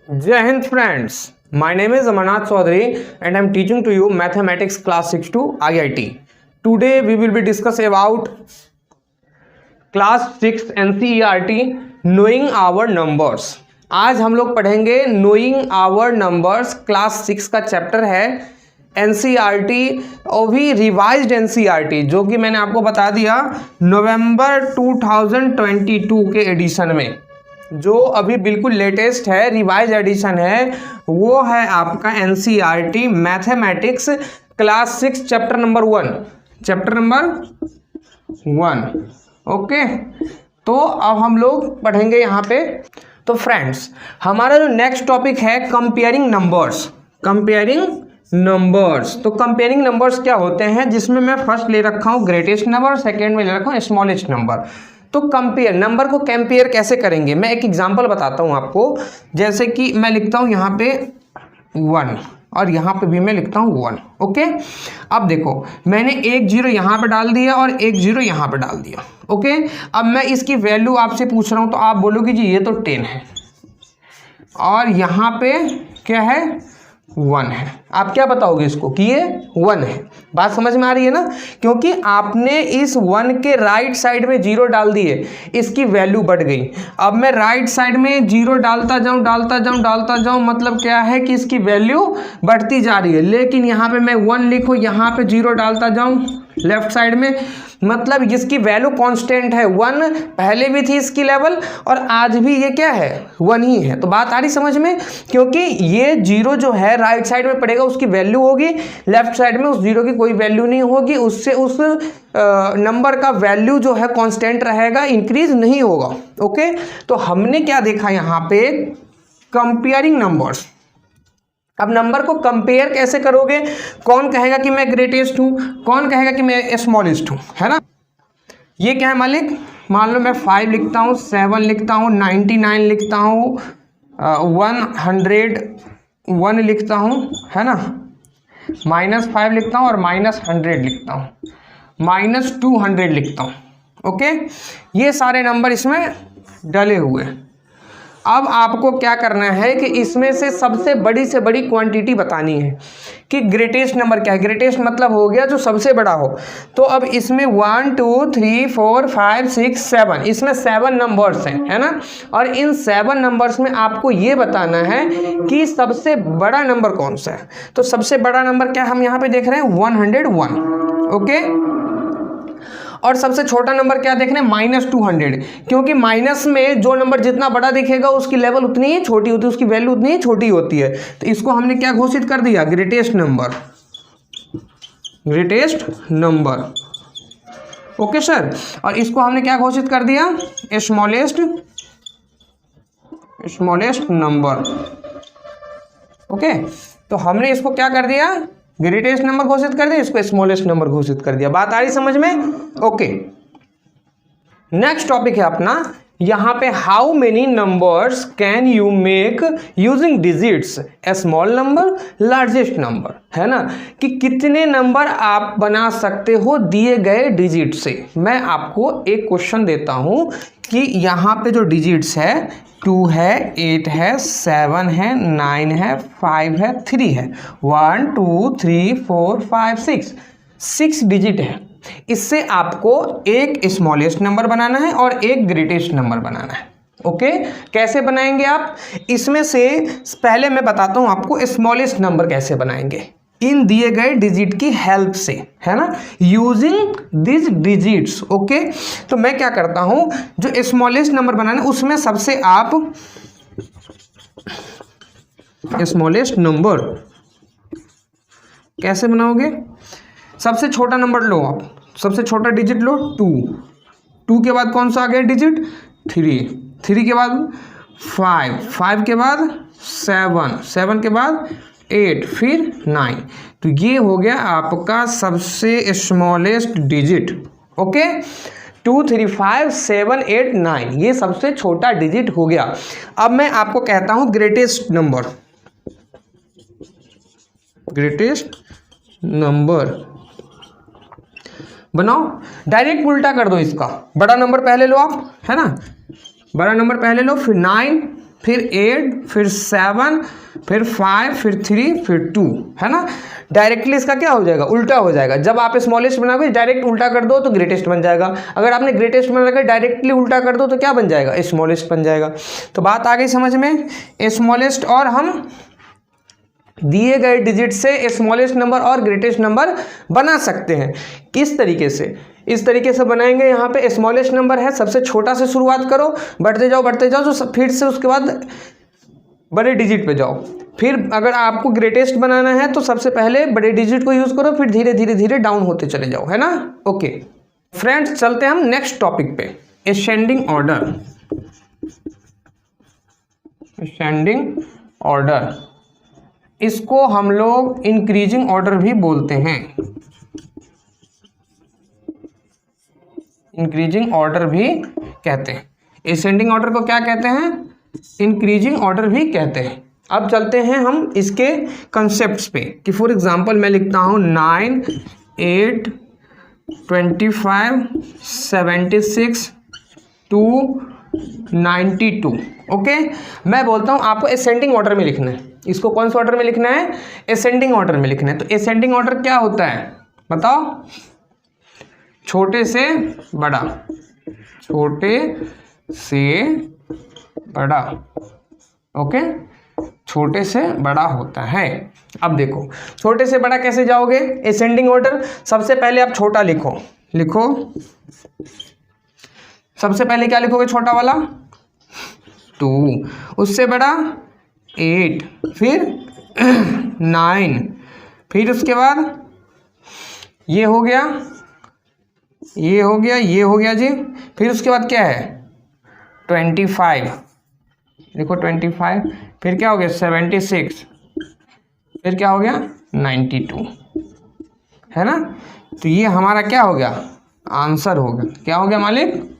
Jai Hind friends, my name is Amarnath Chaudhary and I am teaching to you mathematics class 6 to IIT. Today we will be discussing about class 6 NCERT knowing our numbers. आज हम लोग पढ़ेंगे knowing our numbers. Class 6 का chapter है NCERT और भी revised NCERT जो कि मैंने आपको बता दिया नवंबर 2022 के एडिशन में, जो अभी बिल्कुल लेटेस्ट है, रिवाइज एडिशन है, वो है आपका NCERT mathematics class 6 chapter number 1। Okay, तो अब हम लोग पढ़ेंगे यहाँ पे। तो फ्रेंड्स, हमारा जो नेक्स्ट टॉपिक है कंपेयरिंग नंबर्स। तो कंपेयरिंग नंबर्स क्या होते हैं, जिसमें मैं फर्स्ट ले रखा हूँ ग्रेटेस्ट नंबर, सेकेंड में ले रखा हूँ स्मॉलेस्ट नंबर। तो कंपेयर नंबर को कंपेयर कैसे करेंगे, मैं एक एग्जांपल बताता हूँ आपको। जैसे कि मैं लिखता हूँ यहाँ पे 1 और यहाँ पे भी मैं लिखता हूँ 1। ओके, अब देखो मैंने एक जीरो यहाँ पे डाल दिया और एक जीरो यहाँ पे डाल दिया। ओके, अब मैं इसकी वैल्यू आपसे पूछ रहा हूँ तो आप बोलोगे जी ये तो 10 है और यहाँ पे क्या है 1 है। आप क्या बताओगे इसको कि ये 1 है। बात समझ में आ रही है ना, क्योंकि आपने इस 1 के राइट साइड में जीरो डाल दिए, इसकी वैल्यू बढ़ गई। अब मैं राइट साइड में जीरो डालता जाऊं, मतलब क्या है कि इसकी वैल्यू बढ़ती जा रही है। लेकिन यहाँ पे मैं 1 लिखूं, यहाँ पे जीरो डालता जाऊं लेफ्ट साइड में, मतलब इसकी वैल्यू कांस्टेंट है। 1 पहले भी थी इसकी लेवल और आज भी ये क्या है 1 ही है। तो बात आ रही समझ में, क्योंकि ये जीरो जो है राइट साइड में पड़ेगा उसकी वैल्यू होगी, लेफ्ट साइड में उस जीरो की कोई वैल्यू नहीं होगी, उससे उस नंबर का वैल्यू जो है कांस्टेंट रहेगा, इंक्रीज नहीं होगा। ओके, तो हमने क्या देखा यहाँ पे कंपेयरिंग नंबर्स। अब नंबर को कंपेयर कैसे करोगे, कौन कहेगा कि मैं ग्रेटेस्ट हूँ, कौन कहेगा कि मैं स्मॉलेस्ट हूँ, है ना। ये क्या है मालिक, मान लो मैं 5 लिखता हूँ, 7 लिखता हूँ, 99 लिखता हूँ, 101 लिखता हूँ, है ना, -5 लिखता हूँ और -100 लिखता हूँ, -200 लिखता हूँ। ओके, ये सारे नंबर इसमें डले हुए। अब आपको क्या करना है कि इसमें से सबसे बड़ी से बड़ी क्वांटिटी बतानी है कि ग्रेटेस्ट नंबर क्या है। ग्रेटेस्ट मतलब हो गया जो सबसे बड़ा हो। तो अब इसमें 1 2 3 4 5 6 7, इसमें 7 नंबर्स हैं, है ना। और इन 7 नंबर्स में आपको ये बताना है कि सबसे बड़ा नंबर कौन सा है। तो सबसे बड़ा नंबर क्या हम यहाँ पे देख रहे हैं 101। ओके, और सबसे छोटा नंबर क्या देख रहे हैं -200, क्योंकि माइनस में जो नंबर जितना बड़ा दिखेगा उसकी लेवल उतनी ही छोटी होती है, उसकी वैल्यू उतनी ही छोटी होती है। तो इसको हमने क्या घोषित कर दिया, ग्रेटेस्ट नंबर। ओके सर, और इसको हमने क्या घोषित कर दिया, स्मॉलेस्ट नंबर। ओके, तो हमने इसको क्या कर दिया, ग्रेटेस्ट नंबर घोषित कर दिया, इसको स्मॉलेस्ट नंबर घोषित कर दिया। बात आ रही समझ में। ओके, नेक्स्ट टॉपिक है अपना यहाँ पे how many numbers can you make using digits, A small number largest number, है ना, कि कितने नंबर आप बना सकते हो दिए गए डिजिट से। मैं आपको एक क्वेश्चन देता हूं कि यहाँ पे जो डिजिट्स है 2 है, 8 है, 7 है, 9 है, 5 है, 3 है, 1 2 3 4 5 6 डिजिट है। इससे आपको एक स्मॉलेस्ट नंबर बनाना है और एक ग्रेटेस्ट नंबर बनाना है। ओके, कैसे बनाएंगे आप, इसमें से पहले मैं बताता हूं आपको स्मॉलेस्ट नंबर कैसे बनाएंगे, इन दिए गए डिजिट की हेल्प से, है ना, यूजिंग दिस डिजिट्स। ओके, तो मैं क्या करता हूं, जो स्मॉलेस्ट नंबर बनाना है उसमें सबसे आप स्मॉलेस्ट नंबर कैसे बनाओगे, सबसे छोटा नंबर लो आप, सबसे छोटा डिजिट लो 2 के बाद कौन सा आ गया डिजिट 3 के बाद 5 के बाद 7 के बाद 8, फिर 9। तो ये हो गया आपका सबसे स्मॉलेस्ट डिजिट। ओके, 2 3 5 7 8 9, ये सबसे छोटा डिजिट हो गया। अब मैं आपको कहता हूं ग्रेटेस्ट नंबर बनाओ। डायरेक्ट उल्टा कर दो इसका, बड़ा नंबर पहले लो आप, है ना, बड़ा नंबर पहले लो, फिर 9 फिर 8, फिर 7, फिर 5, फिर 3, फिर 2, है ना। डायरेक्टली इसका क्या हो जाएगा, उल्टा हो जाएगा। जब आप स्मॉलेस्ट बनाओगे डायरेक्ट उल्टा कर दो तो ग्रेटेस्ट बन जाएगा, अगर आपने ग्रेटेस्ट बना कर डायरेक्टली उल्टा कर दो तो क्या बन जाएगा, स्मॉलेस्ट बन जाएगा। तो बात आ गई समझ में, स्मॉलेस्ट, और हम दिए गए डिजिट से स्मॉलेस्ट नंबर और ग्रेटेस्ट नंबर बना सकते हैं। किस तरीके से, इस तरीके से बनाएंगे। यहाँ पे स्मॉलेस्ट नंबर है, सबसे छोटा से शुरुआत करो, बढ़ते जाओ तो फिर से उसके बाद बड़े डिजिट पे जाओ। फिर अगर आपको ग्रेटेस्ट बनाना है तो सबसे पहले बड़े डिजिट को यूज़ करो, फिर धीरे धीरे धीरे डाउन होते चले जाओ, है ना। ओके फ्रेंड्स, चलते हैं हम नेक्स्ट टॉपिक पे, असेंडिंग ऑर्डर। असेंडिंग ऑर्डर, इसको हम लोग इंक्रीजिंग ऑर्डर भी बोलते हैं। इंक्रीजिंग ऑर्डर भी कहते हैं। असेंडिंग ऑर्डर को क्या कहते हैं, इंक्रीजिंग ऑर्डर भी कहते हैं। अब चलते हैं हम इसके कंसेप्ट्स पे कि फॉर एग्जांपल मैं लिखता हूँ 9, 8, 25, 76, 2, 92। ओके, मैं बोलता हूँ आपको असेंडिंग ऑर्डर में लिखना है। इसको कौन सा ऑर्डर में लिखना है, असेंडिंग ऑर्डर में लिखना है। तो असेंडिंग ऑर्डर क्या होता है बताओ, छोटे से बड़ा, छोटे से बड़ा, ओके, छोटे से बड़ा होता है। अब देखो छोटे से बड़ा कैसे जाओगे, असेंडिंग ऑर्डर, सबसे पहले आप छोटा लिखो, सबसे पहले क्या लिखोगे, छोटा वाला 2, उससे बड़ा 8, फिर 9, फिर उसके बाद ये हो गया, ये हो गया, ये हो गया जी। फिर उसके बाद क्या है 25, देखो 25, फिर क्या हो गया 76, फिर क्या हो गया 92, है ना। तो ये हमारा क्या हो गया, आंसर हो गया। क्या हो गया मालिक,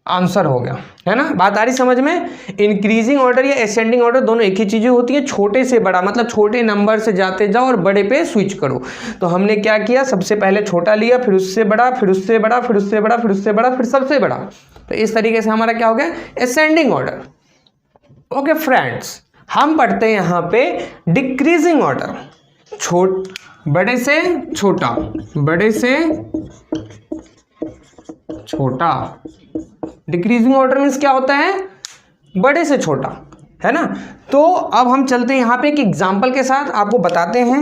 आंसर हो गया, है ना। बात आ रही समझ में। इंक्रीजिंग ऑर्डर या असेंडिंग ऑर्डर दोनों एक ही चीज़ें होती हैं। छोटे से बड़ा मतलब छोटे नंबर से जाते जाओ और बड़े पे स्विच करो। तो हमने क्या किया, सबसे पहले छोटा लिया, फिर उससे बड़ा, फिर उससे बड़ा, फिर उससे बड़ा, फिर उससे बड़ा, फिर सबसे बड़ा। तो इस तरीके से हमारा क्या हो गया, असेंडिंग ऑर्डर। ओके फ्रेंड्स, हम पढ़ते हैं यहाँ पे डिक्रीजिंग ऑर्डर, बड़े से छोटा, बड़े से छोटा। डिक्रीजिंग ऑर्डर मीन्स क्या होता है, बड़े से छोटा, है ना। तो अब हम चलते हैं यहाँ पे एक एग्जांपल के साथ, आपको बताते हैं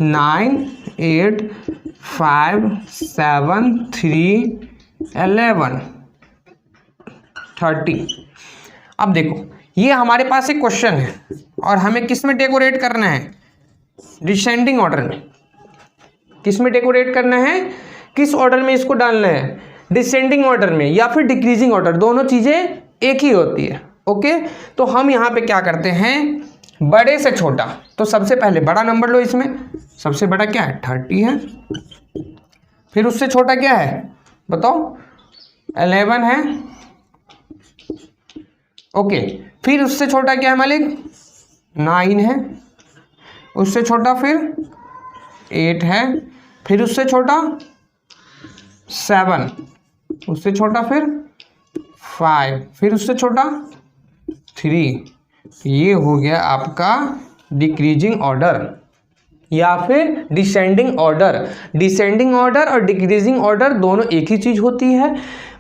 9, 8, 5, 7, 3, 11, 30। अब देखो ये हमारे पास एक क्वेश्चन है और हमें किस में डेकोरेट करना है, डिसेंडिंग ऑर्डर में। किस में डेकोरेट करना है, किस ऑर्डर में इसको डालना है, डिसेंडिंग ऑर्डर में या फिर डिक्रीजिंग ऑर्डर, दोनों चीज़ें एक ही होती है। ओके, तो हम यहाँ पे क्या करते हैं, बड़े से छोटा। तो सबसे पहले बड़ा नंबर लो, इसमें सबसे बड़ा क्या है 30 है, फिर उससे छोटा क्या है बताओ 11 है। ओके, फिर उससे छोटा क्या है मालिक 9 है, उससे छोटा फिर 8 है, फिर उससे छोटा 7, उससे छोटा फिर 5, फिर उससे छोटा 3। ये हो गया आपका डिक्रीजिंग ऑर्डर या फिर डिसेंडिंग ऑर्डर। डिसेंडिंग ऑर्डर और डिक्रीजिंग ऑर्डर दोनों एक ही चीज होती है।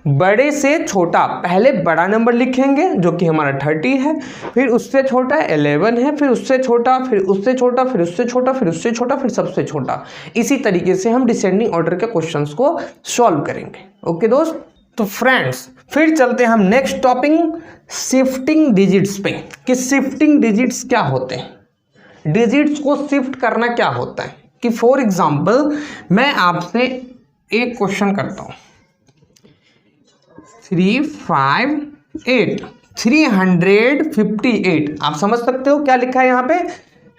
बड़े से छोटा, पहले बड़ा नंबर लिखेंगे जो कि हमारा 30 है, फिर उससे छोटा 11 है, फिर उससे छोटा, फिर उससे छोटा, फिर उससे छोटा, फिर उससे छोटा, फिर सबसे छोटा। इसी तरीके से हम डिसेंडिंग ऑर्डर के क्वेश्चंस को सॉल्व करेंगे। ओके दोस्त, तो फ्रेंड्स फिर चलते हैं हम नेक्स्ट टॉपिक शिफ्टिंग डिजिट्स पे कि शिफ्टिंग डिजिट्स क्या होते हैं, डिजिट्स को शिफ्ट करना क्या होता है। कि फॉर एग्जांपल मैं आपसे एक क्वेश्चन करता हूं 358 358, आप समझ सकते हो क्या लिखा है यहाँ पे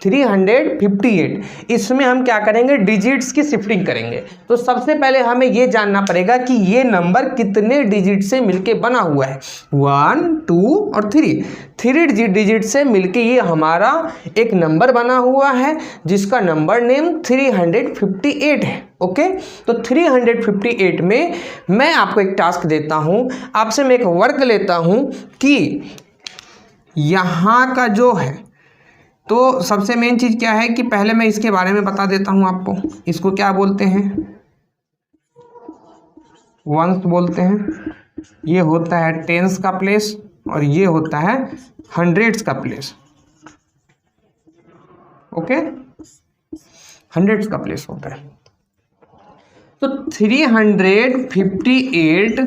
358। इसमें हम क्या करेंगे, डिजिट्स की शिफ्टिंग करेंगे। तो सबसे पहले हमें ये जानना पड़ेगा कि ये नंबर कितने डिजिट से मिलके बना हुआ है, 1, 2 और 3। 3 डिजिट से मिलके ये हमारा एक नंबर बना हुआ है जिसका नंबर नेम 358 है। ओके, तो 358 में मैं आपको एक टास्क देता हूं, आपसे मैं एक वर्क लेता हूं कि यहाँ का जो है, तो सबसे मेन चीज़ क्या है कि पहले मैं इसके बारे में बता देता हूँ आपको। इसको क्या बोलते हैं, वंस बोलते हैं। ये होता है टेंस का प्लेस और ये होता है हंड्रेड्स का प्लेस। ओके, हंड्रेड्स का प्लेस होता है। तो 358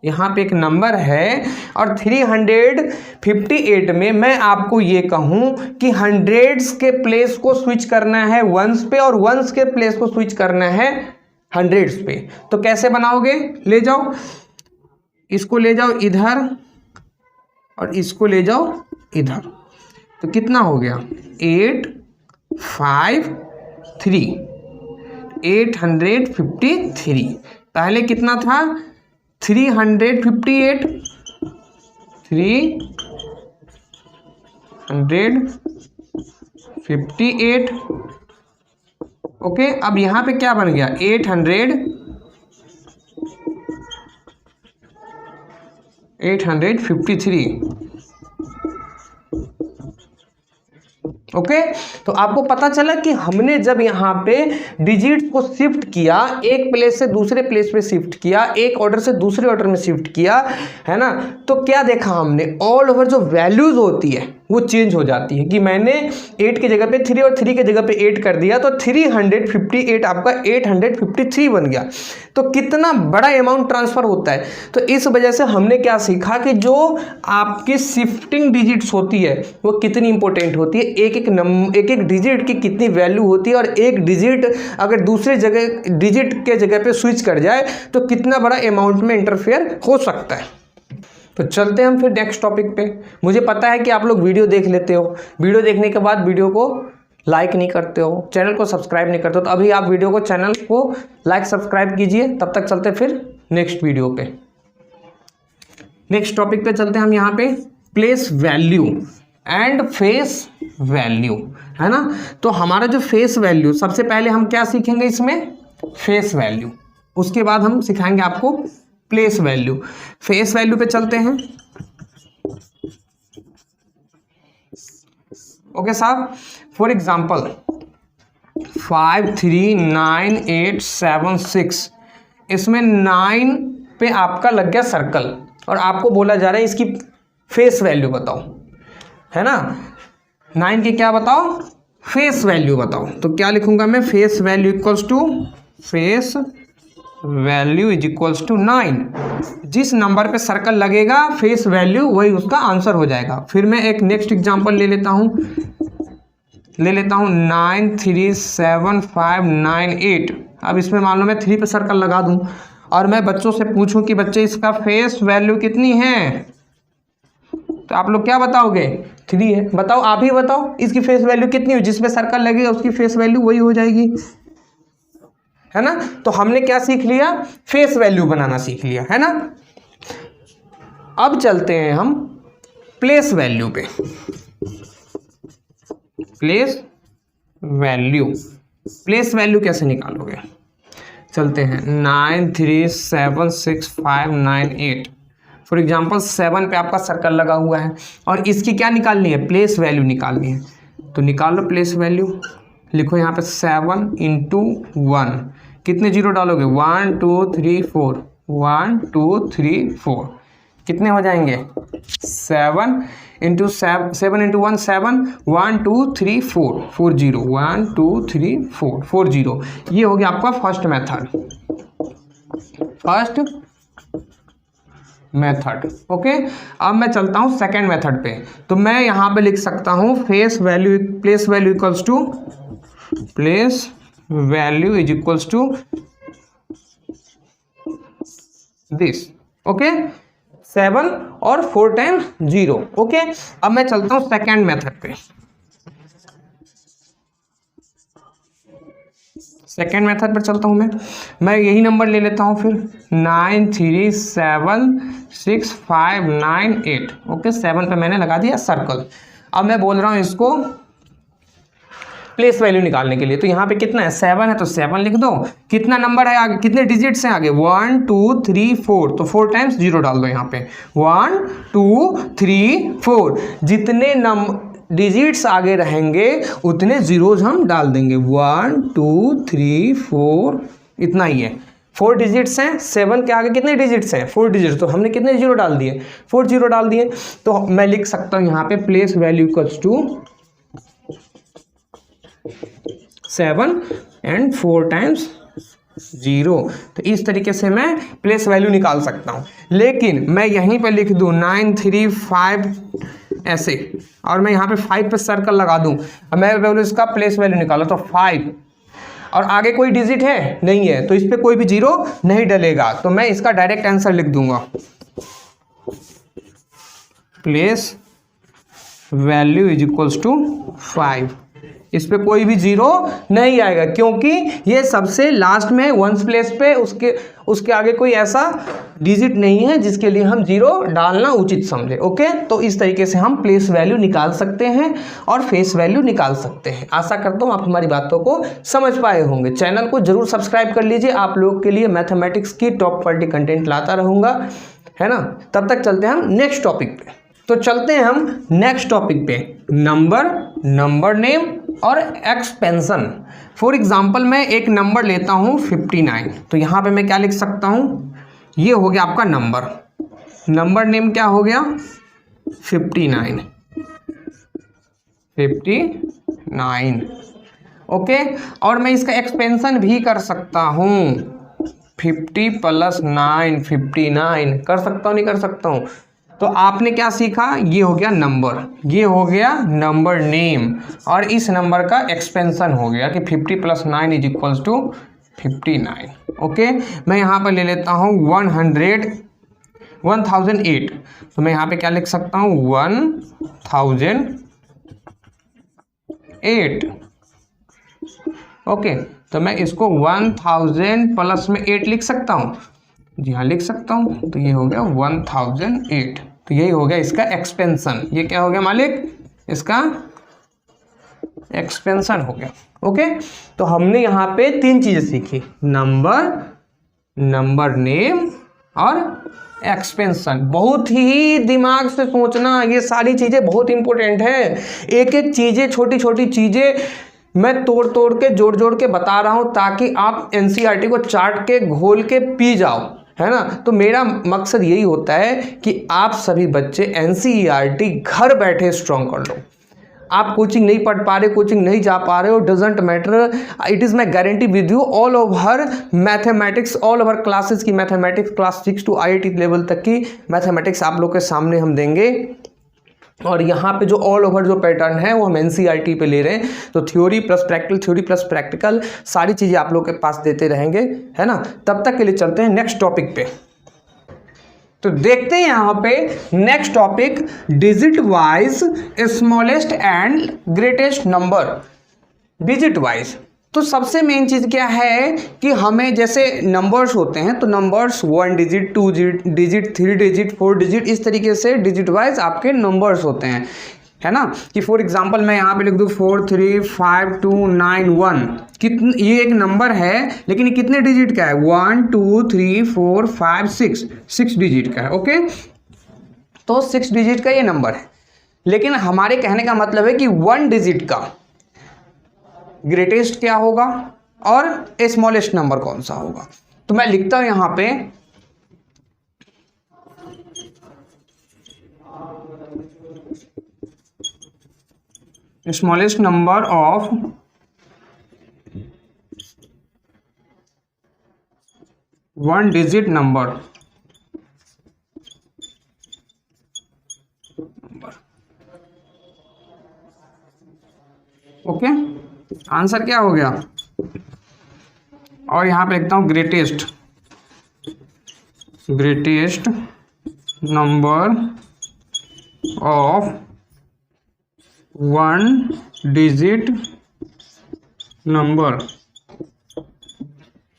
यहाँ पे एक नंबर है और 358 में मैं आपको ये कहूँ कि हंड्रेड्स के प्लेस को स्विच करना है वंस पे और वंस के प्लेस को स्विच करना है हंड्रेड्स पे। तो कैसे बनाओगे, ले जाओ इसको, ले जाओ इधर और इसको ले जाओ इधर। तो कितना हो गया 853, 853। पहले कितना था 358, 358। ओके, अब यहाँ पे क्या बन गया 853। ओके, तो आपको पता चला कि हमने जब यहाँ पे डिजिट्स को शिफ्ट किया, एक प्लेस से दूसरे प्लेस पे शिफ्ट किया, एक ऑर्डर से दूसरे ऑर्डर में शिफ्ट किया, है ना, तो क्या देखा हमने, ऑल ओवर जो वैल्यूज होती है वो चेंज हो जाती है। कि मैंने 8 की जगह पे 3 और 3 की जगह पे 8 कर दिया तो 358 आपका 853 बन गया। तो कितना बड़ा अमाउंट ट्रांसफर होता है। तो इस वजह से हमने क्या सीखा कि जो आपकी शिफ्टिंग डिजिट्स होती है वो कितनी इंपॉर्टेंट होती है, एक एक डिजिट की कितनी वैल्यू होती है, और एक डिजिट अगर दूसरे जगह डिजिट के जगह पे स्विच कर जाए तो कितना बड़ा अमाउंट में इंटरफेयर हो सकता है। तो चलते हैं हम फिर नेक्स्ट टॉपिक पे। मुझे पता है कि आप लोग वीडियो देख लेते हो, वीडियो देखने के बाद वीडियो को लाइक नहीं करते हो, चैनल को सब्सक्राइब नहीं करते हो, तो अभी आप वीडियो को, चैनल को लाइक सब्सक्राइब कीजिए। तब तक चलते फिर नेक्स्ट वीडियो पे, नेक्स्ट टॉपिक पे चलते हैं हम यहाँ पे, place value and face value, है ना। तो हमारा जो फेस वैल्यू, सबसे पहले हम क्या सीखेंगे इसमें, फेस वैल्यू, उसके बाद हम सिखाएंगे आपको प्लेस वैल्यू। फेस वैल्यू पे चलते हैं। ओके साहब, फॉर एग्जांपल 539,876, इसमें 9 पे आपका लग गया सर्कल और आपको बोला जा रहा है इसकी फेस वैल्यू बताओ, है ना। 9 की क्या बताओ, फेस वैल्यू बताओ। तो क्या लिखूंगा मैं, face value equals to, face value is equals to 9। जिस नंबर पे सर्कल लगेगा फेस वैल्यू वही उसका आंसर हो जाएगा। फिर मैं एक नेक्स्ट एग्जांपल ले लेता हूँ 93758। अब इसमें मान लो मैं 3 पे सर्कल लगा दूं और मैं बच्चों से पूछूं कि बच्चे इसका फेस वैल्यू कितनी है, तो आप लोग क्या बताओगे, 3 है। बताओ, आप ही बताओ इसकी फेस वैल्यू कितनी हो, जिसमें सर्कल लगेगा उसकी फेस वैल्यू वही हो जाएगी, है ना। तो हमने क्या सीख लिया, फेस वैल्यू बनाना सीख लिया, है ना। अब चलते हैं हम प्लेस वैल्यू पे। प्लेस वैल्यू, प्लेस वैल्यू कैसे निकालोगे, चलते हैं 9376598। फॉर एग्जांपल 7 पे आपका सर्कल लगा हुआ है और इसकी क्या निकालनी है, प्लेस वैल्यू निकालनी है। तो निकालो प्लेस वैल्यू, लिखो यहाँ पे 7 × 1, कितने जीरो डालोगे, 1 2 3 4, 1 2 3 4, कितने हो जाएंगे 7 × 1 7, 1 2 3 4, 4 0, 1 2 3 4, 4 0। ये हो गया आपका फर्स्ट मेथड। ओके, अब मैं चलता हूँ सेकेंड मेथड पे। तो मैं यहाँ पे लिख सकता हूँ face value, place value equals to, place value is equals to this. Okay, 7 और 4 टाइम्स 0। ओके, अब मैं चलता हूँ सेकेंड मेथड पे। सेकेंड मेथड पर चलता हूँ मैं यही नंबर ले लेता हूँ फिर 9376598। ओके, 7 पे मैंने लगा दिया सर्कल। अब मैं बोल रहा हूँ इसको प्लेस वैल्यू निकालने के लिए। तो यहाँ पे कितना है 7 है तो 7 लिख दो। कितना नंबर है आगे, कितने डिजिट्स हैं आगे 1 2 3 4, तो 4 टाइम्स 0 डाल दो यहाँ पे 1 2 3 4। जितने डिजिट्स आगे रहेंगे उतने जीरोज हम डाल देंगे 1 2 3 4, इतना ही है। 4 डिजिट्स हैं, 7 के आगे कितने डिजिट्स हैं 4 डिजिट्स, तो हमने कितने जीरो डाल दिए 4 जीरो डाल दिए। तो मैं लिख सकता हूं यहाँ पे place value equals to 7 and 4 times 0। तो इस तरीके से मैं प्लेस वैल्यू निकाल सकता हूं। लेकिन मैं यहीं पे लिख दूं 9 3 5 ऐसे, और मैं यहाँ पे 5 पे सर्कल लगा दूं, मैं वैल्यू इसका प्लेस वैल्यू निकाला तो 5, और आगे कोई डिजिट है नहीं है तो इस पे कोई भी जीरो नहीं डलेगा। तो मैं इसका डायरेक्ट आंसर लिख दूंगा place value is equals to 5। इस पे कोई भी जीरो नहीं आएगा क्योंकि ये सबसे लास्ट में वंस प्लेस पे उसके आगे कोई ऐसा डिजिट नहीं है जिसके लिए हम जीरो डालना उचित समझे। ओके, तो इस तरीके से हम प्लेस वैल्यू निकाल सकते हैं और फेस वैल्यू निकाल सकते हैं। आशा करता हूँ आप हमारी बातों को समझ पाए होंगे। चैनल को जरूर सब्सक्राइब कर लीजिए, आप लोगों के लिए मैथमेटिक्स की टॉप क्वालिटी कंटेंट लाता रहूँगा, है ना। तब तक चलते हैं हम नेक्स्ट टॉपिक पे। तो चलते हैं हम नेक्स्ट टॉपिक पे, नंबर नेम और एक्सपेंशन। फॉर एग्जाम्पल मैं एक नंबर लेता हूँ 59, तो यहाँ पे मैं क्या लिख सकता हूँ, ये हो गया आपका नंबर नेम क्या हो गया 59। ओके, और मैं इसका एक्सपेंशन भी कर सकता हूँ 50 + 9 59 कर सकता हूँ नहीं कर सकता हूँ। तो आपने क्या सीखा, ये हो गया नंबर, ये हो गया नंबर नेम, और इस नंबर का एक्सपेंशन हो गया कि 50 + 9 = 59। ओके, मैं यहाँ पर ले लेता हूँ 1008, तो मैं यहाँ पे क्या लिख सकता हूँ 1008। ओके, तो मैं इसको 1000 प्लस में 8 लिख सकता हूँ, जी हाँ लिख सकता हूँ। तो ये हो गया 1008, तो यही हो गया इसका एक्सपेंशन। ये क्या हो गया मालिक, इसका एक्सपेंशन हो गया। ओके, तो हमने यहाँ पे 3 चीजें सीखी, नंबर नेम और एक्सपेंशन। बहुत ही दिमाग से सोचना, ये सारी चीजें बहुत इंपॉर्टेंट है। एक एक चीजें, छोटी छोटी चीजें मैं तोड़ के जोड़ के बता रहा हूं ताकि आप एनसीईआरटी को चाट के घोल के पी जाओ, है ना। तो मेरा मकसद यही होता है कि आप सभी बच्चे एनसीईआरटी घर बैठे स्ट्रॉन्ग कर लो। आप कोचिंग नहीं पढ़ पा रहे, कोचिंग नहीं जा पा रहे हो, doesn't matter, it is my guarantee with you, all over mathematics, all over classes की mathematics class 6 to IIT level तक की मैथमेटिक्स आप लोग के सामने हम देंगे। और यहाँ पे जो ऑल ओवर जो पैटर्न है वो हम एनसीईआरटी पे ले रहे हैं। तो थ्योरी प्लस प्रैक्टिकल सारी चीज़ें आप लोग के पास देते रहेंगे, है ना। तब तक के लिए चलते हैं नेक्स्ट टॉपिक पे। तो देखते हैं यहाँ पे next topic, digit wise smallest and greatest number. Digit wise तो सबसे मेन चीज़ क्या है कि हमें जैसे नंबर्स होते हैं तो numbers 1 digit 2 digit 3 digit 4 digit, इस तरीके से डिजिट वाइज आपके नंबर्स होते हैं, है ना। कि फॉर एग्जांपल मैं यहाँ पे लिख दूँ 4 3 5 2 9 1। कितने, ये एक नंबर है लेकिन ये कितने डिजिट का है 1 2 3 4 5 6 डिजिट का है। ओके, तो 6 डिजिट का ये नंबर है, लेकिन हमारे कहने का मतलब है कि 1 डिजिट का ग्रेटेस्ट क्या होगा और स्मॉलेस्ट नंबर कौन सा होगा। तो मैं लिखता हूं यहां पे smallest number of one digit number. Okay, answer क्या हो गया, और यहां पे लिखता हूं greatest number of 1 digit number.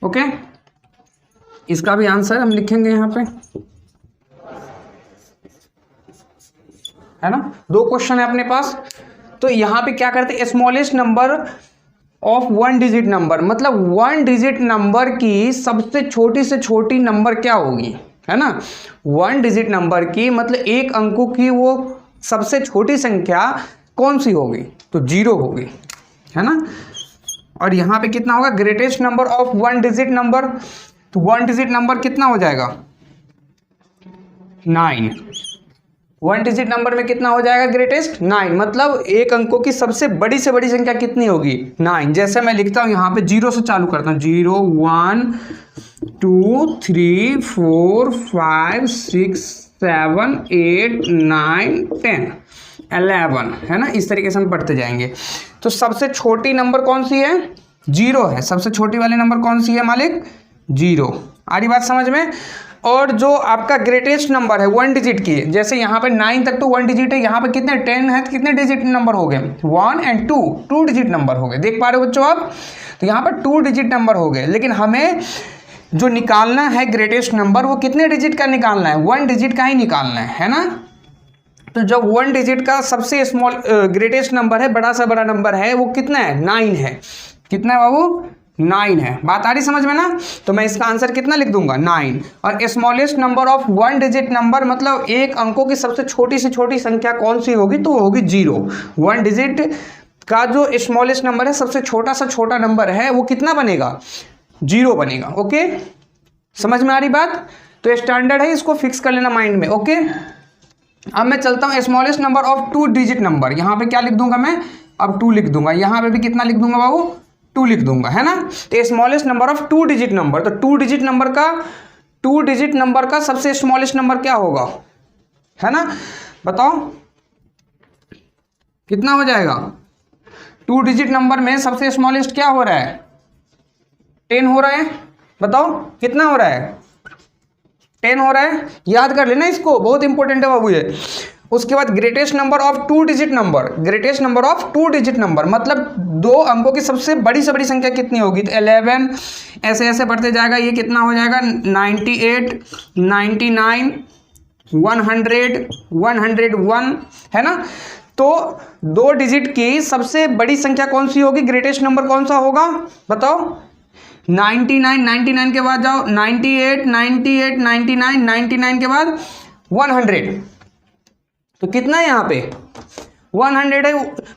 Okay, इसका भी आंसर हम लिखेंगे यहां पे, है ना। 2 क्वेश्चन है अपने पास, तो यहाँ पे क्या करते हैं, smallest number of one digit number, मतलब वन डिजिट नंबर की सबसे छोटी से छोटी नंबर क्या होगी, है ना, वन डिजिट नंबर की मतलब एक अंकों की वो सबसे छोटी संख्या कौन सी होगी, तो 0 होगी, है ना। और यहाँ पे कितना होगा, greatest number of one digit number, तो वन डिजिट नंबर कितना हो जाएगा 9, वन डिजिट नंबर में कितना हो जाएगा ग्रेटेस्ट 9, मतलब एक अंकों की सबसे बड़ी से बड़ी संख्या कितनी होगी 9। जैसे मैं लिखता हूँ यहाँ पे 0 से चालू करता हूँ, 0 1 2 3 4 5 6 7 8 9 10 11, है ना, इस तरीके से हम पढ़ते जाएंगे। तो सबसे छोटी नंबर कौन सी है, 0 है, सबसे छोटी वाली नंबर कौन सी है मालिक, 0। आ रही बात समझ में। और जो आपका ग्रेटेस्ट नंबर है वन डिजिट की, जैसे यहाँ पे 9 तक तो वन डिजिट है, यहाँ पे कितने 10 है तो कितने डिजिट नंबर हो गए 1 और 2, 2 डिजिट नंबर हो गए, देख पा रहे हो बच्चों आप। तो यहाँ पर 2 डिजिट नंबर हो गए, लेकिन हमें जो निकालना है ग्रेटेस्ट नंबर वो कितने डिजिट का निकालना है, वन डिजिट का ही निकालना है ना। तो जब वन डिजिट का सबसे स्मॉल ग्रेटेस्ट नंबर है, बड़ा सा बड़ा नंबर है, वो कितना है 9 है, कितना है बाबू 9 है। बात आ रही समझ में ना। तो मैं इसका आंसर कितना लिख दूंगा 9। और smallest number of one digit number मतलब एक अंकों की सबसे छोटी से छोटी संख्या कौन सी होगी, तो वो होगी 0। वन डिजिट का जो स्मॉलेस्ट नंबर है, सबसे छोटा सा छोटा नंबर है, वो कितना बनेगा 0 बनेगा। ओके, समझ में आ रही बात। तो स्टैंडर्ड है, इसको फिक्स कर लेना माइंड में। ओके, अब मैं चलता हूँ smallest number of 2 digit number. यहाँ पे क्या लिख दूंगा मैं, अब 2 लिख दूंगा, यहाँ पे भी कितना लिख दूंगा बाबू 2 लिख दूंगा, है ना। तो smallest number of 2 digit number, तो 2 डिजिट नंबर का सबसे स्मॉलेस्ट नंबर क्या होगा, है ना, बताओ कितना हो जाएगा। 2 डिजिट नंबर में सबसे स्मॉलेस्ट क्या हो रहा है 10 हो रहा है, बताओ कितना हो रहा है 10 हो रहा है, याद कर लेना इसको, बहुत इंपॉर्टेंट है बाबू ये। उसके बाद greatest number of 2 digit number, greatest number of 2 digit number मतलब 2 अंकों की सबसे बड़ी से बड़ी संख्या कितनी होगी, तो 11, ऐसे ऐसे बढ़ते जाएगा, ये कितना हो जाएगा 98 99 100 101, है ना। तो 2 डिजिट की सबसे बड़ी संख्या कौन सी होगी, ग्रेटेस्ट नंबर कौन सा होगा बताओ। 99 के बाद जाओ 98 99 99 के बाद 100, तो कितना है यहाँ पे 100 है।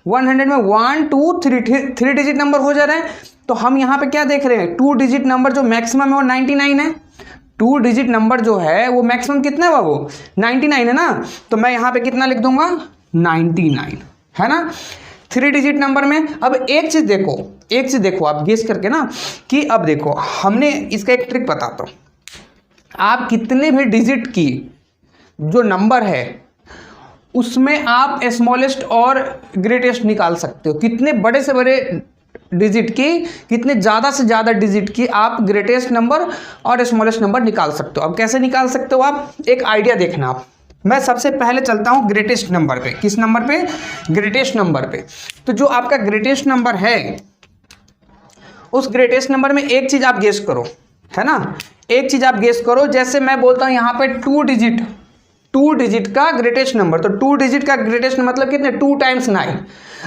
100 में 1 2 3 डिजिट नंबर हो जा रहे हैं। तो हम यहाँ पे क्या देख रहे हैं, 2 डिजिट नंबर जो मैक्सिमम है वो 99 है। 2 डिजिट नंबर जो है वो मैक्सिमम कितना है बाबू 99 है ना। तो मैं यहाँ पे कितना लिख दूंगा 99, है ना। 3 डिजिट नंबर में अब एक चीज देखो आप गेस करके ना, कि अब देखो हमने इसका एक ट्रिक बताता हूँ। आप कितने भी डिजिट की जो नंबर है उसमें आप स्मॉलेस्ट और ग्रेटेस्ट निकाल सकते हो। कितने बड़े से बड़े डिजिट की, कितने ज़्यादा से ज़्यादा डिजिट की आप ग्रेटेस्ट नंबर और स्मॉलेस्ट नंबर निकाल सकते हो। अब कैसे निकाल सकते हो आप, एक आइडिया देखना आप। मैं सबसे पहले चलता हूँ ग्रेटेस्ट नंबर पे। किस नंबर पे, ग्रेटेस्ट नंबर पे। तो जो आपका ग्रेटेस्ट नंबर है उस ग्रेटेस्ट नंबर में एक चीज़ आप गेस करो, है ना, एक चीज़ आप गेस करो। जैसे मैं बोलता हूँ यहाँ पे 2 डिजिट का ग्रेटेस्ट नंबर, तो 2 डिजिट का ग्रेटेस्ट मतलब कितने 2 टाइम्स 9।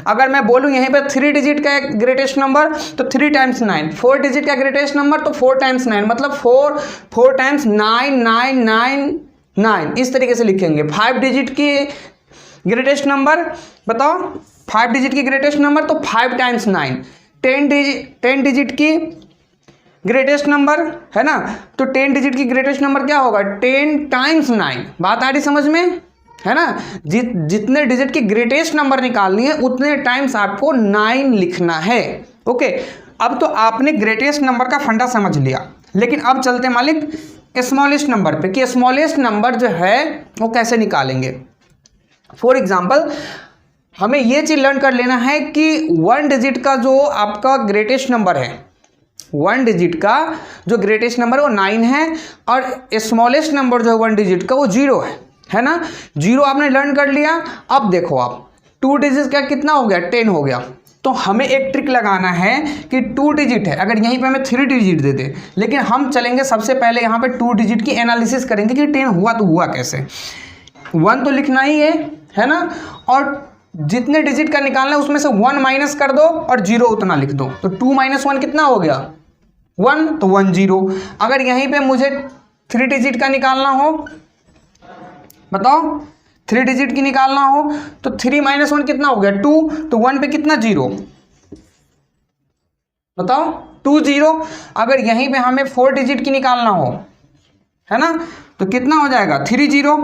अगर मैं बोलूँ यहीं पे 3 डिजिट का ग्रेटेस्ट नंबर तो 3 टाइम्स 9। 4 डिजिट का ग्रेटेस्ट नंबर तो 4 टाइम्स 9, मतलब 4 टाइम्स 9 9 9 9, इस तरीके से लिखेंगे। 5 डिजिट की ग्रेटेस्ट नंबर बताओ, 5 डिजिट की ग्रेटेस्ट नंबर तो 5 टाइम्स 9। 10 डिजिट की ग्रेटेस्ट नंबर, है ना, तो 10 डिजिट की ग्रेटेस्ट नंबर क्या होगा 10 टाइम्स 9। बात आ रही समझ में, है ना। जितने डिजिट की ग्रेटेस्ट नंबर निकालनी है उतने टाइम्स आपको 9 लिखना है। ओके, अब तो आपने ग्रेटेस्ट नंबर का फंडा समझ लिया, लेकिन अब चलते मालिक स्मॉलेस्ट नंबर पे, कि स्मॉलेस्ट नंबर जो है वो कैसे निकालेंगे। फॉर एग्जाम्पल हमें ये चीज लर्न कर लेना है कि 1 डिजिट का जो आपका ग्रेटेस्ट नंबर है, 1 डिजिट का जो ग्रेटेस्ट नंबर है वो 9 है, और स्मॉलेस्ट नंबर जो है 1 डिजिट का वो 0 है ना। 0 आपने लर्न कर लिया। अब देखो आप 2 डिजिट का कितना हो गया 10 हो गया। तो हमें एक ट्रिक लगाना है कि 2 डिजिट है, अगर यहीं पे हमें 3 डिजिट दे दे, लेकिन हम चलेंगे सबसे पहले यहाँ पे 2 डिजिट की एनालिसिस करेंगे कि 10 हुआ तो हुआ कैसे। 1 तो लिखना ही है ना, और जितने डिजिट का निकालना है उसमें से 1 माइनस कर दो और 0 उतना लिख दो। तो 2 - 1 कितना हो गया 1, तो 1 0। अगर यहीं पे मुझे 3 डिजिट का निकालना हो, बताओ 3 डिजिट की निकालना हो तो 3 - 1 कितना हो गया 2, तो 1 पे कितना 0, बताओ 2 0। अगर यहीं पे हमें 4 डिजिट की निकालना हो, है ना, तो कितना हो जाएगा 3 0,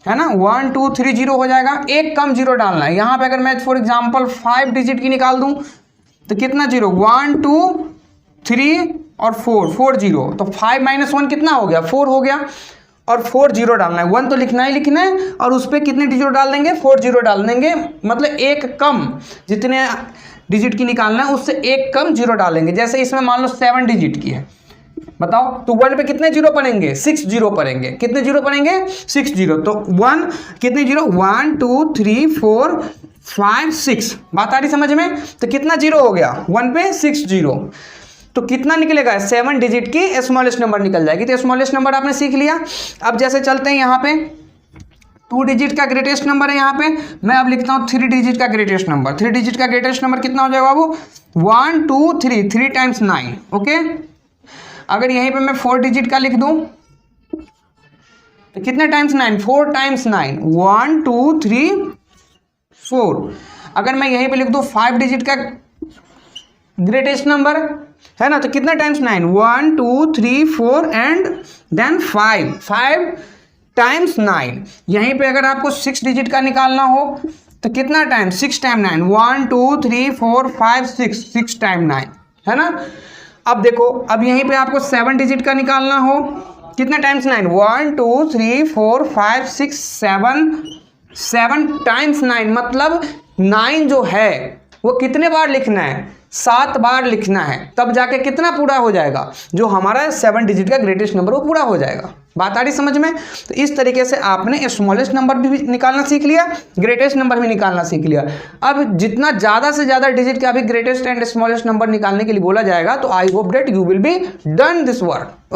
है ना, 1 2 3 0 हो जाएगा। एक कम 0 डालना है यहां पे। अगर मैं फॉर एग्जांपल 5 डिजिट की निकाल दूं तो कितना 0, 1 2 3 और 4 0, तो 5 - 1 कितना हो गया 4 हो गया। और 4 0 डालना है, 1 तो लिखना ही लिखना है और उस पर कितने डिजिट डाल देंगे 4 0 डाल देंगे, मतलब एक कम जितने डिजिट की निकालना है उससे एक कम 0 डालेंगे। जैसे इसमें मान लो 7 डिजिट की है, बताओ, तो 1 पे कितने 0 पड़ेंगे 6 0 पड़ेंगे। कितने 0 पड़ेंगे 6 0। तो 1 कितने 0, 1 2 3 4 5 6। बात आ रही समझ में? तो कितना 0 हो गया 1 पे 6 0। तो कितना निकलेगा 7 डिजिट की स्मॉलेस्ट नंबर निकल जाएगी। तो स्मॉलेस्ट नंबर आपने सीख लिया। अब जैसे चलते हैं यहाँ पे 2 डिजिट का ग्रेटेस्ट नंबर है। यहाँ पे मैं अब लिखता हूँ 3 डिजिट का ग्रेटेस्ट नंबर। 3 डिजिट का ग्रेटेस्ट नंबर कितना हो जाएगा बाबू 1 2 3, 3 टाइम्स 9। ओके, अगर यहीं पे मैं 4 डिजिट का लिख दूं तो कितने टाइम्स 9, 4 टाइम्स 9, 1 2 3 4। अगर मैं यहीं पे लिख दूं 5 डिजिट का ग्रेटेस्ट नंबर, है ना, तो कितने टाइम्स 9, 1 2 3 4 एंड देन 5 टाइम्स 9। यहीं पे अगर आपको 6 डिजिट का निकालना हो तो कितना टाइम 6 टाइम 9, 1 2 3 4 5 6 टाइम 9, है ना। अब देखो, अब यहीं पे आपको 7 डिजिट का निकालना हो, कितने टाइम्स 9, 1 2 3 4 5 6 7 टाइम्स 9, मतलब 9 जो है वो कितने बार लिखना है 7 बार लिखना है, तब जाके कितना पूरा हो जाएगा, जो हमारा 7 डिजिट का ग्रेटेस्ट नंबर वो पूरा हो जाएगा। बात आ रही समझ में? तो इस तरीके से आपने स्मॉलेस्ट नंबर भी निकालना सीख लिया, ग्रेटेस्ट नंबर भी निकालना सीख लिया। अब जितना ज़्यादा से ज़्यादा डिजिट का भी ग्रेटेस्ट एंड स्मॉलेस्ट नंबर निकालने के लिए बोला जाएगा, तो I hope that you will be done this work.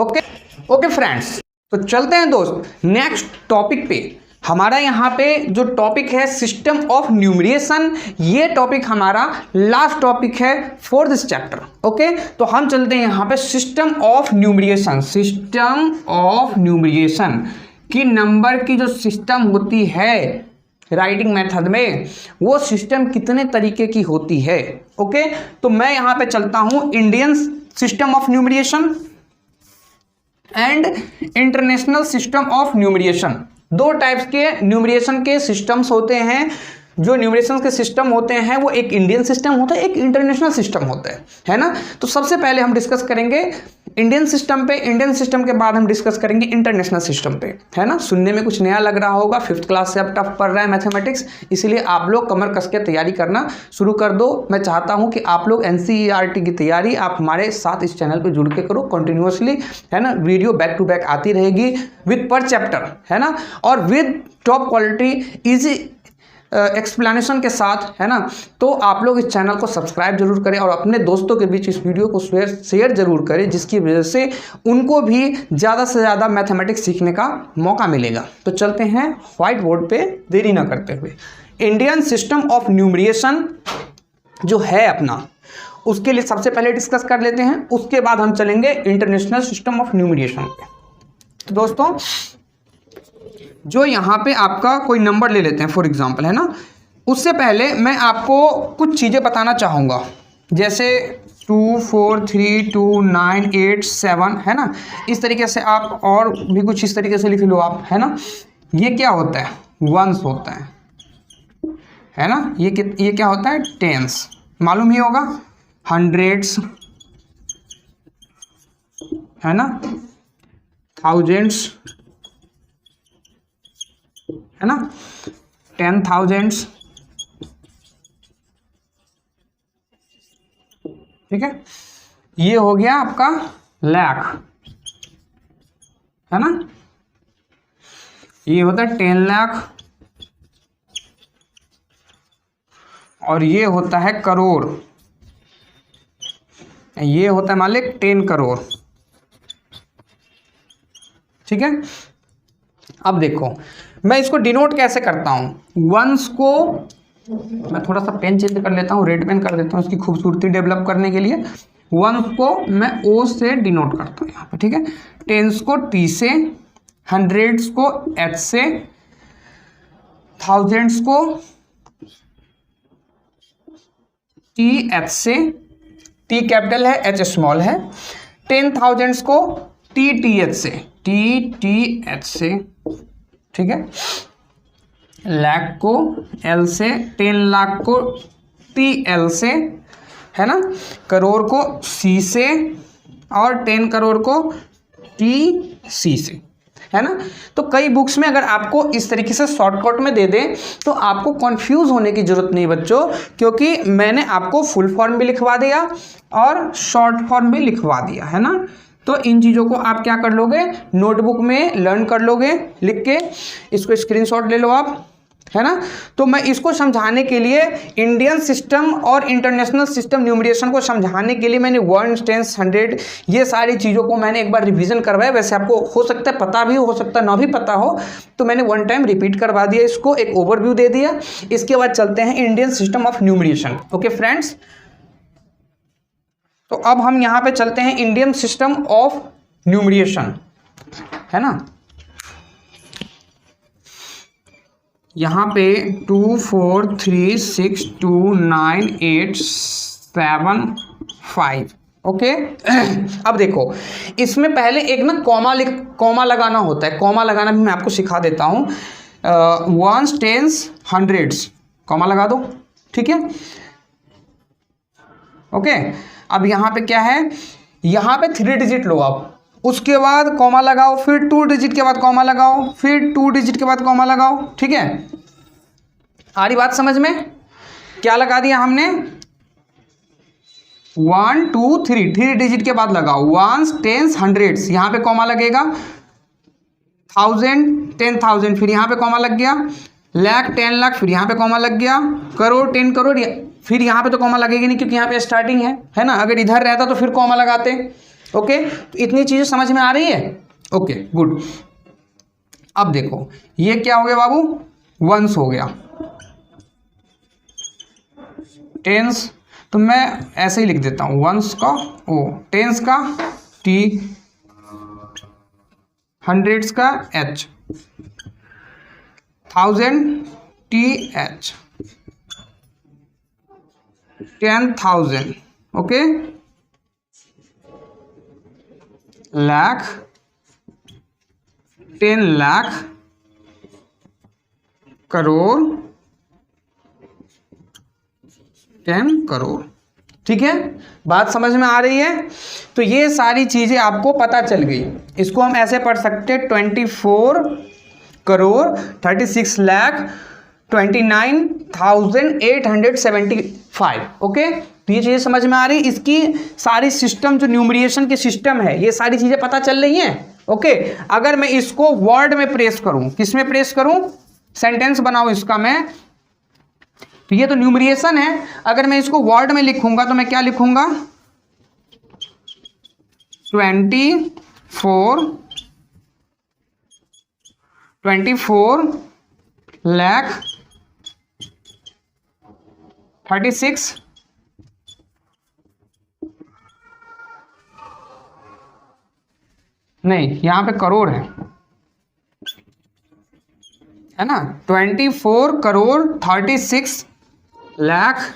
Okay friends, तो चलते हैं दोस्त नेक्स्ट टॉपिक पे। हमारा यहाँ पे जो टॉपिक है सिस्टम ऑफ न्यूमरेशन, ये टॉपिक हमारा लास्ट टॉपिक है फॉर दिस चैप्टर। ओके, तो हम चलते हैं यहाँ पे system of numeration. System of numeration की नंबर की जो सिस्टम होती है राइटिंग मेथड में, वो सिस्टम कितने तरीके की होती है। ओके, तो मैं यहाँ पे चलता हूँ Indian system of numeration and international system of numeration. 2 types के न्यूमरेशन के सिस्टम्स होते हैं। जो न्यूमरेशन के सिस्टम होते हैं वो एक इंडियन सिस्टम होता है, एक इंटरनेशनल सिस्टम होता है ना। तो सबसे पहले हम डिस्कस करेंगे इंडियन सिस्टम पे, इंडियन सिस्टम के बाद हम डिस्कस करेंगे इंटरनेशनल सिस्टम पे, है ना। सुनने में कुछ नया लग रहा होगा, 5th क्लास से अब टफ पढ़ रहा है मैथमेटिक्स, इसलिए आप लोग कमर कस के तैयारी करना शुरू कर दो। मैं चाहता हूं कि आप लोग NCERT की तैयारी आप हमारे साथ इस चैनल पे जुड़ के करो कंटिन्यूसली, है ना। वीडियो बैक टू बैक आती रहेगी विद पर चैप्टर, है ना, और with top quality easy explanation के साथ, है ना। तो आप लोग इस चैनल को सब्सक्राइब जरूर करें और अपने दोस्तों के बीच इस वीडियो को शेयर जरूर करें, जिसकी वजह से उनको भी ज़्यादा से ज़्यादा मैथमेटिक्स सीखने का मौका मिलेगा। तो चलते हैं व्हाइट बोर्ड पे देरी ना करते हुए। इंडियन सिस्टम ऑफ न्यूमरेशन जो है अपना, उसके लिए सबसे पहले डिस्कस कर लेते हैं, उसके बाद हम चलेंगे इंटरनेशनल सिस्टम ऑफ न्यूमरेशन पे। तो दोस्तों, जो यहाँ पे आपका कोई नंबर ले लेते हैं फॉर एग्जांपल, है ना, उससे पहले मैं आपको कुछ चीज़ें बताना चाहूँगा, जैसे 2 4 3 2 9 8 7, है ना। इस तरीके से आप और भी कुछ इस तरीके से लिख लो आप, है ना। ये क्या होता है, वंस होता है ना। ये क्या होता है, टेंस, मालूम ही होगा। हंड्रेड्स, है ना, थाउजेंड्स, है ना, 10,000, ठीक है। ये हो गया आपका लाख, है ना। ये होता है 10 लाख और ये होता है करोड़। ये होता है मालिक 10 करोड़, ठीक है। अब देखो, मैं इसको डिनोट कैसे करता हूँ, वंस को मैं थोड़ा सा पेन चेंज कर लेता हूँ, रेड पेन कर देता हूँ इसकी खूबसूरती डेवलप करने के लिए। वंस को मैं ओ से डिनोट करता हूँ यहाँ पे, ठीक है। टेंस को टी से, हंड्रेड्स को एच से, थाउजेंड्स को टी एच से, टी कैपिटल है एच स्मॉल है। 10,000 को टी टी एच से, टी टी एच से, ठीक है। लाख को एल से, 10 लाख को टी एल से, है ना। करोड़ को सी से और 10 करोड़ को टी सी से, है ना। तो कई बुक्स में अगर आपको इस तरीके से शॉर्टकट में दे दें तो आपको कंफ्यूज होने की जरूरत नहीं बच्चों, क्योंकि मैंने आपको फुल फॉर्म भी लिखवा दिया और शॉर्ट फॉर्म भी लिखवा दिया, है ना। तो इन चीज़ों को आप क्या कर लोगे, नोटबुक में लर्न कर लोगे लिख के, इसको स्क्रीनशॉट ले लो आप, है ना। तो मैं इसको समझाने के लिए इंडियन सिस्टम और इंटरनेशनल सिस्टम न्यूमरेशन को समझाने के लिए मैंने 1, 10, 100 ये सारी चीज़ों को मैंने एक बार रिवीजन करवाया। वैसे आपको हो सकता है पता भी हो सकता है ना भी पता हो, तो मैंने 1 टाइम रिपीट करवा दिया, इसको एक ओवरव्यू दे दिया। इसके बाद चलते हैं Indian system of numeration. Okay friends, तो अब हम यहाँ पे चलते हैं इंडियन सिस्टम ऑफ न्यूमरेशन, है ना। यहाँ पे 2, 4, 3, 6, 2, 9, 8, 7, 5, ओके। अब देखो इसमें पहले एक ना कॉमा लगाना होता है। कॉमा लगाना भी मैं आपको सिखा देता हूँ। 1s, 10s, 100s कॉमा लगा दो, ठीक है, ओके। अब यहाँ पे क्या है, यहाँ पे 3 डिजिट लो आप, उसके बाद कॉमा लगाओ, फिर 2 डिजिट के बाद कॉमा लगाओ, फिर 2 डिजिट के बाद कॉमा लगाओ, ठीक है। आ रही बात समझ में? क्या लगा दिया हमने, 1, 2, 3 डिजिट के बाद लगाओ, 1s, 10s, 100s, यहाँ पे कॉमा लगेगा, 1000, 10,000, फिर यहाँ पे कॉमा लग गया, लाख, 10 लाख, फिर यहाँ पे कॉमा लग गया, करोड़, 10 करोड़, फिर यहाँ पे तो कॉमा लगेगी नहीं क्योंकि यहाँ पे स्टार्टिंग है ना। अगर इधर रहता तो फिर कॉमा लगाते, ओके। तो इतनी चीजें समझ में आ रही है, ओके गुड। अब देखो ये क्या हो गया बाबू, वंस हो गया, टेंस तो मैं ऐसे ही लिख देता हूं, वंस का ओ, टेंस का टी, हंड्रेड्स का H, 1000 T H, 10,000, okay, lakh, 10 lakh, crore, 10 crore, ठीक है। बात समझ में आ रही है? तो ये सारी चीजें आपको पता चल गई। इसको हम ऐसे पढ़ सकते हैं, 24 करोड़ 36 लाख 29,875, ओके। तो ये चीजें समझ में आ रही, इसकी सारी सिस्टम जो न्यूमरेशन के सिस्टम है ये सारी चीजें पता चल रही हैं, ओके। अगर मैं इसको वर्ड में प्रेस करूं, किस में प्रेस करूं, सेंटेंस बनाऊं इसका मैं, तो ये तो न्यूमरेशन है। अगर मैं इसको वर्ड में लिखूंगा तो मैं क्या लिखूंगा, 24 लाख 36, नहीं यहां पे करोड़ है ना, 24 करोड़ 36 लाख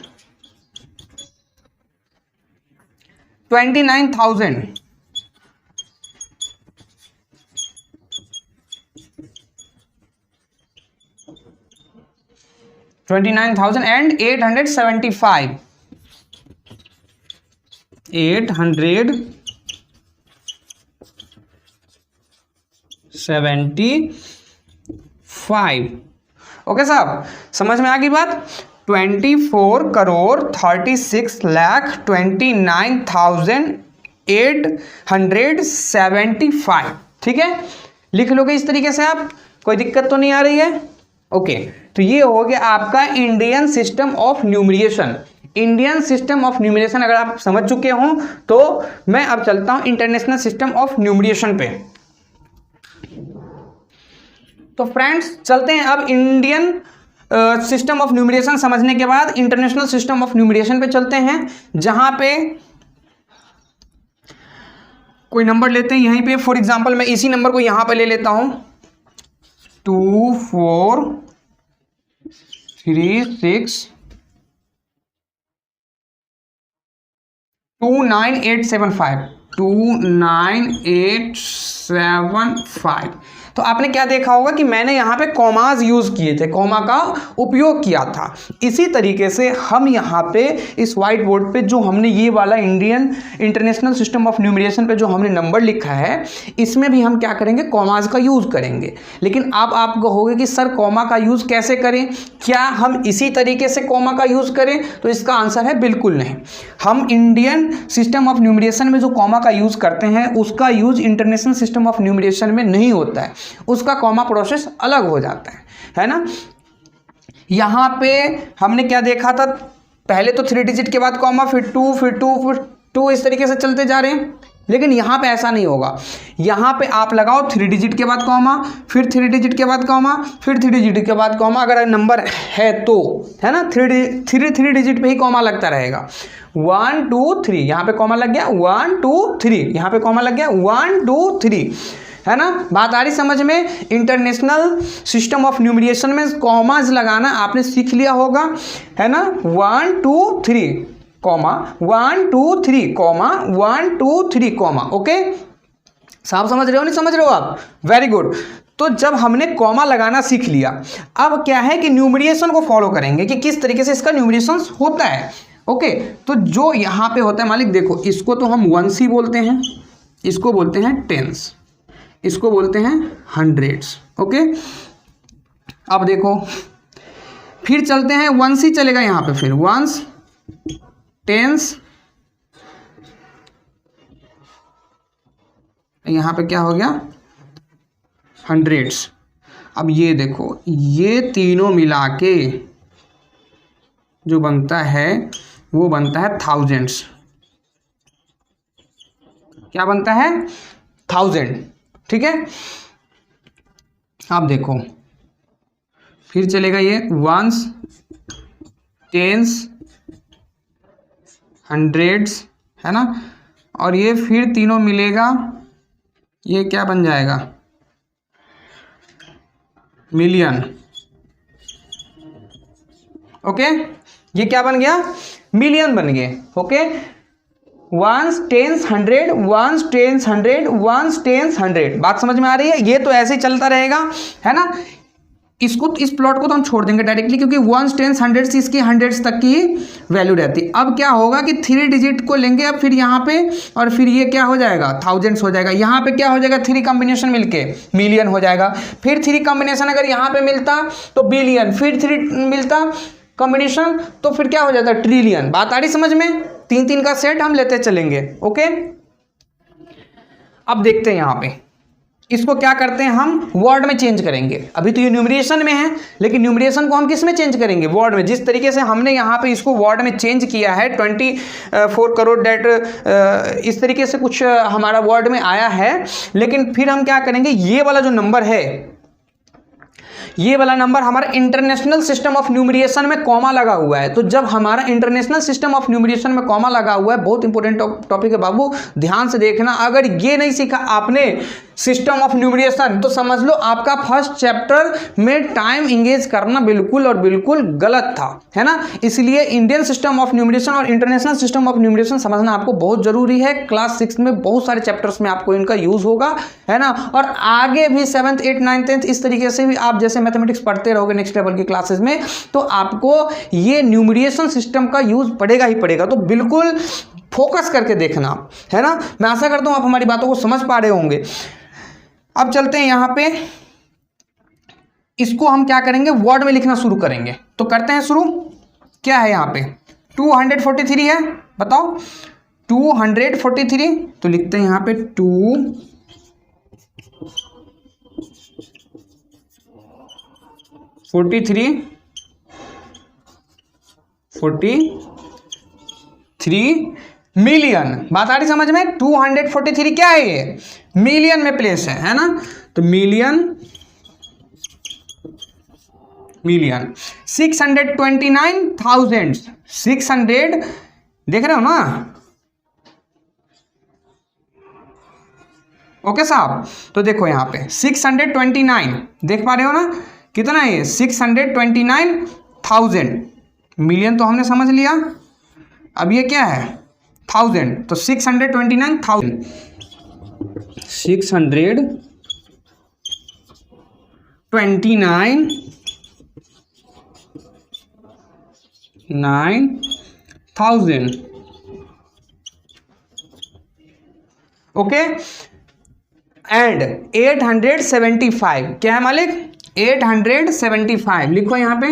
29,000, and 875, 875, ओके साहब, समझ में आ गई बात। 24 करोड़ 36 लाख 29,875, ठीक है। लिख लोगे इस तरीके से आप, कोई दिक्कत तो नहीं आ रही है, ओके। तो ये हो गया आपका Indian system of numeration. Indian system of numeration अगर आप समझ चुके हो तो मैं अब चलता हूं इंटरनेशनल सिस्टम ऑफ न्यूमरेशन पे। तो तो फ्रेंड्स चलते हैं अब इंडियन सिस्टम ऑफ न्यूमरेशन समझने के बाद इंटरनेशनल सिस्टम ऑफ न्यूमरेशन पे चलते हैं, जहां पे कोई नंबर लेते हैं यहीं पे। फॉर एग्जांपल मैं इसी नंबर को यहां पे ले लेता हूं 2 4 3 6 29875 29875। तो आपने क्या देखा होगा कि मैंने यहाँ पे कॉमाज यूज़ किए थे, कॉमा का उपयोग किया था। इसी तरीके से हम यहाँ पे इस वाइट बोर्ड पे जो हमने ये वाला Indian international system of numeration पे जो हमने नंबर लिखा है, इसमें भी हम क्या करेंगे, कॉमाज का यूज़ करेंगे। लेकिन अब आप कहोगे कि सर कॉमा का यूज़ कैसे करें, क्या हम इसी तरीके से कॉमा का यूज़ करें? तो इसका आंसर है बिल्कुल नहीं। हम इंडियन सिस्टम ऑफ न्यूमरेशन में जो कॉमा का यूज़ करते हैं उसका use international system of numeration में नहीं होता है, उसका कॉमा प्रोसेस अलग हो जाता है ना। यहां पे हमने क्या देखा था, पहले तो 3 डिजिट के बाद कॉमा, फिर 2 फिर 2 फिर 2, इस तरीके से चलते जा रहे हैं। लेकिन यहां पे ऐसा नहीं होगा। यहां पे आप लगाओ 3 डिजिट के बाद कॉमा, फिर 3 डिजिट के बाद कॉमा, फिर 3 डिजिट के बाद कॉमा, अगर नंबर है तो, है ना। 3 डिजिट पे ही कॉमा लगता रहेगा। 1 2 3 यहाँ पे कॉमा लग गया, 1 2 3 यहाँ पे कॉमा लग गया, 1 2 3, है ना। बात आ रही समझ में? इंटरनेशनल सिस्टम ऑफ न्यूमरेशन में कॉमाज लगाना आपने सीख लिया होगा, है ना। 1 2 3 कॉमा, 1 2 3 कॉमा, 1 2 3 कॉमा। ओके, साफ समझ रहे हो, नहीं समझ रहे हो आप? Very good. तो जब हमने कॉमा लगाना सीख लिया, अब क्या है कि न्यूमरेशन को फॉलो करेंगे कि किस तरीके से इसका न्यूमरेशन होता है। ओके, तो जो यहाँ पे होता है मालिक, देखो इसको तो हम वंस ही बोलते हैं, इसको बोलते हैं टेंस, इसको बोलते हैं हंड्रेड्स। ओके, अब देखो फिर चलते हैं, वंस ही चलेगा यहाँ पे, फिर वंस, टेंस, यहाँ पे क्या हो गया, हंड्रेड्स। अब ये देखो, ये तीनों मिला के जो बनता है वो बनता है थाउजेंड्स। क्या बनता है? 1000। ठीक है, आप देखो फिर चलेगा ये वंस, टेंस, हंड्रेड्स, है ना। और ये फिर तीनों मिलेगा, ये क्या बन जाएगा, मिलियन। ओके, ये क्या बन गया, मिलियन बन गए। Okay, ones tens hundred, ones tens hundred, ones tens hundred. बात समझ में आ रही है? ये तो ऐसे ही चलता रहेगा, है ना। इसको, इस प्लॉट को तो हम छोड़ देंगे डायरेक्टली, क्योंकि वंस टेंस हंड्रेड्स इसकी हंड्रेड्स तक की वैल्यू रहती। अब क्या होगा कि 3 डिजिट को लेंगे अब फिर यहाँ पे, और फिर ये क्या हो जाएगा, थाउजेंड्स हो जाएगा। यहाँ पे क्या हो जाएगा, 3 कॉम्बिनेशन मिलके मिलियन हो जाएगा। फिर 3 कॉम्बिनेशन अगर यहाँ पे मिलता तो बिलियन, फिर 3 मिलता कॉम्बिनेशन तो फिर क्या हो जाता, ट्रिलियन। बात आ रही समझ में? 3 का सेट हम लेते चलेंगे। ओके, अब देखते हैं यहाँ पे इसको क्या करते हैं, हम वर्ड में चेंज करेंगे। अभी तो ये न्यूमरेशन में है, लेकिन न्यूमरेशन को हम किस में चेंज करेंगे, वर्ड में। जिस तरीके से हमने यहाँ पे इसको वर्ड में चेंज किया है 24 करोड़ डेट, इस तरीके से कुछ हमारा वर्ड में आया है। लेकिन फिर हम क्या करेंगे, ये वाला जो नंबर है, ये वाला नंबर हमारा इंटरनेशनल सिस्टम ऑफ न्यूमरेशन में कॉमा लगा हुआ है। तो जब हमारा इंटरनेशनल सिस्टम ऑफ न्यूमरेशन में कॉमा लगा हुआ है, बहुत इंपॉर्टेंट टॉपिक है बाबू, ध्यान से देखना। अगर ये नहीं सीखा आपने सिस्टम ऑफ न्यूमरेशन, तो समझ लो आपका फर्स्ट चैप्टर में टाइम इंगेज करना बिल्कुल और बिल्कुल गलत था, है ना। इसलिए इंडियन सिस्टम ऑफ न्यूमरेशन और इंटरनेशनल सिस्टम ऑफ न्यूमरेशन समझना आपको बहुत जरूरी है। क्लास 6 में बहुत सारे चैप्टर्स में आपको इनका यूज होगा, है ना। और आगे भी 7th 8th 9th 10th इस तरीके से भी आप जैसे मैथमेटिक्स पढ़ते रहोगे नेक्स्ट लेवल की क्लासेस में, तो आपको ये न्यूमरेशन सिस्टम का यूज पड़ेगा ही पड़ेगा। तो बिल्कुल फोकस करके देखना, है ना। मैं आशा करता हूं आप हमारी बातों को समझ पा रहे होंगे। अब चलते हैं यहां पे, इसको हम क्या करेंगे, वर्ड में लिखना शुरू करेंगे। तो करते हैं शुरू। क्या है यहां पे, 243 है, बताओ 243। तो लिखते हैं यहां पे 243 मिलियन। बात आ रही समझ में? 243 क्या है, ये मिलियन में प्लेस है ना। तो मिलियन मिलियन। 629,000, 600 देख रहे हो ना, ओके साहब। तो देखो यहाँ पे 629 देख पा रहे हो ना, कितना है ये 629,000, मिलियन तो हमने समझ लिया, अब ये क्या है 1000, तो 629,000, 629,000, ओके। एंड 875 क्या है मालिक, 875 लिखो यहाँ पे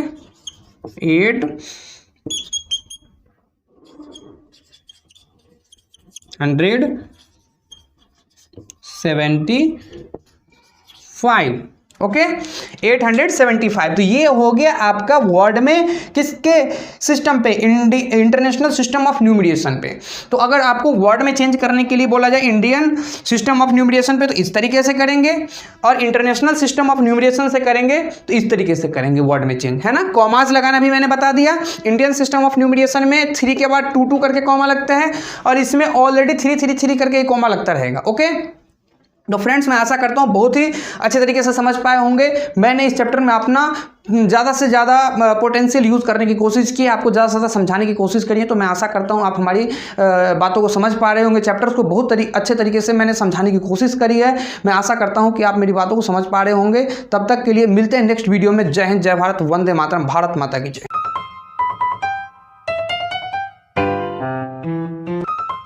875, ओके 875। तो ये हो गया आपका वर्ड में किसके सिस्टम पे, इंटरनेशनल सिस्टम ऑफ न्यूमरेशन पे। तो अगर आपको वर्ड में चेंज करने के लिए बोला जाए इंडियन सिस्टम ऑफ न्यूमरेशन पे, तो इस तरीके से करेंगे, और इंटरनेशनल सिस्टम ऑफ न्यूमरेशन से करेंगे तो इस तरीके से करेंगे वर्ड में चेंज, है ना। कॉमास लगाना भी मैंने बता दिया। इंडियन सिस्टम ऑफ न्यूमरेशन में 3 के बाद 2 2 करके कॉमा लगता है, और इसमें ऑलरेडी 3 3 3 करके कॉमा लगता रहेगा, ओके। तो फ्रेंड्स मैं आशा करता हूँ बहुत ही अच्छे तरीके से समझ पाए होंगे। मैंने इस चैप्टर में अपना ज़्यादा से ज़्यादा पोटेंशियल यूज़ करने की कोशिश की, आपको ज़्यादा से ज़्यादा समझाने की कोशिश करी है। तो मैं आशा करता हूँ आप हमारी बातों को समझ पा रहे होंगे। चैप्टर्स को बहुत अच्छे तरीके से मैंने समझाने की कोशिश करी है। मैं आशा करता हूँ कि आप मेरी बातों को समझ पा रहे होंगे। तब तक के लिए मिलते हैं नेक्स्ट वीडियो में। जय हिंद, जय भारत, वंदे मातरम, भारत माता की जय।